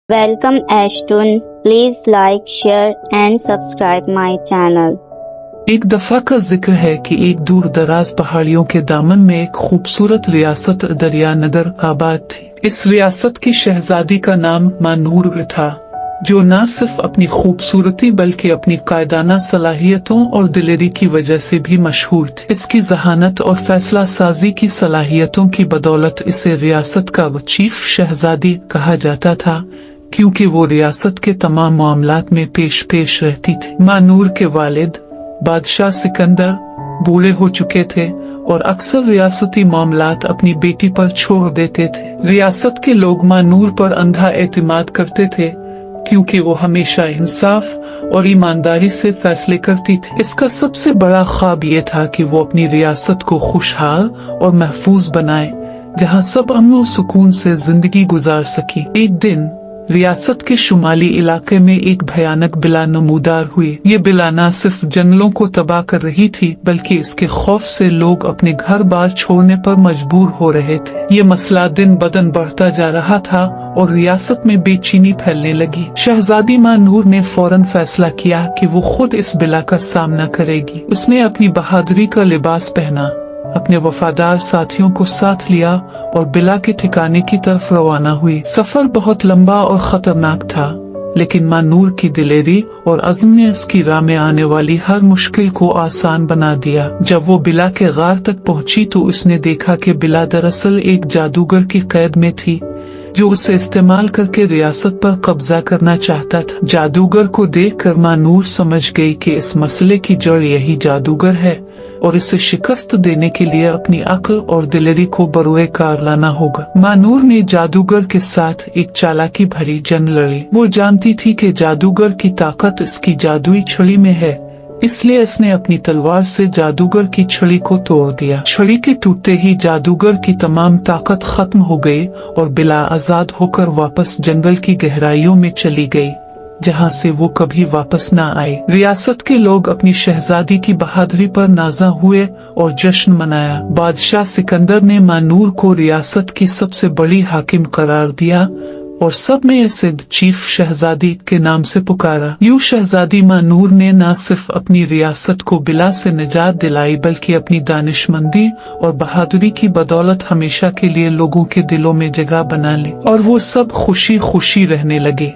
Welcome Ashtun. Please like, share and subscribe my channel. एक दफा का जिक्र है कि एक दूर दराज पहाड़ियों के दामन में एक खूबसूरत रियासत दरिया नगर आबाद थी। इस रियासत की शहजादी का नाम मानूर था, जो न सिर्फ अपनी खूबसूरती बल्कि अपनी कायदाना सलाहियतों और दिलेरी की वजह से भी मशहूर थी। इसकी जहानत और फैसला साजी की सलाहियतों की बदौलत इसे रियासत का चीफ शहजादी कहा जाता था, क्योंकि वो रियासत के तमाम मामलात में पेश रहती थी। मानूर के वालिद बादशाह सिकंदर बूढ़े हो चुके थे और अक्सर रियासती मामलात अपनी बेटी पर छोड़ देते थे। रियासत के लोग मानूर पर अंधा एतमाद करते थे, क्योंकि वो हमेशा इंसाफ और ईमानदारी से फैसले करती थी। इसका सबसे बड़ा ख्वाब ये था कि वो अपनी रियासत को खुशहाल और महफूज बनाए, जहाँ सब अमन और सुकून से जिंदगी गुजार सकी। एक दिन रियासत के शुमाली इलाके में एक भयानक बिला नमूदार हुई। ये बिला न सिर्फ जंगलों को तबाह कर रही थी, बल्कि इसके खौफ से लोग अपने घर बार छोड़ने पर मजबूर हो रहे थे। ये मसला दिन बदन बढ़ता जा रहा था और रियासत में बेचैनी फैलने लगी। शहजादी मानूर ने फौरन फैसला किया कि वो खुद इस बिला का सामना करेगी। उसने अपनी बहादुरी का लिबास पहना, अपने वफादार साथियों को साथ लिया और बिला के ठिकाने की तरफ रवाना हुई। सफर बहुत लंबा और खतरनाक था, लेकिन मानूर की दिलेरी और अज़्म ने उसकी राह में आने वाली हर मुश्किल को आसान बना दिया। जब वो बिला के गार तक पहुंची तो उसने देखा कि बिला दरअसल एक जादूगर की कैद में थी, जो उसे इस्तेमाल करके रियासत पर कब्जा करना चाहता था। जादूगर को देखकर मानूर समझ गई कि इस मसले की जड़ यही जादूगर है और इसे शिकस्त देने के लिए अपनी अक्ल और दिलेरी को बरोए कार लाना होगा। मानूर ने जादूगर के साथ एक चालाकी भरी जंग लड़ी। वो जानती थी कि जादूगर की ताकत इसकी जादुई छड़ी में है, इसलिए इसने अपनी तलवार से जादूगर की छड़ी को तोड़ दिया। छड़ी के टूटते ही जादूगर की तमाम ताकत खत्म हो गई और बिला आजाद होकर वापस जंगल की गहराइयों में चली गई, जहाँ से वो कभी वापस न आई। रियासत के लोग अपनी शहजादी की बहादुरी पर नाज़ा हुए और जश्न मनाया। बादशाह सिकंदर ने मानूर को रियासत की सबसे बड़ी हाकिम करार दिया और सब ने इसे चीफ शहजादी के नाम से पुकारा। यूं शहजादी मानूर ने न सिर्फ अपनी रियासत को बिला से निजात दिलाई, बल्कि अपनी दानिशमंदी और बहादुरी की बदौलत हमेशा के लिए लोगों के दिलों में जगह बना ली और वो सब खुशी खुशी रहने लगे।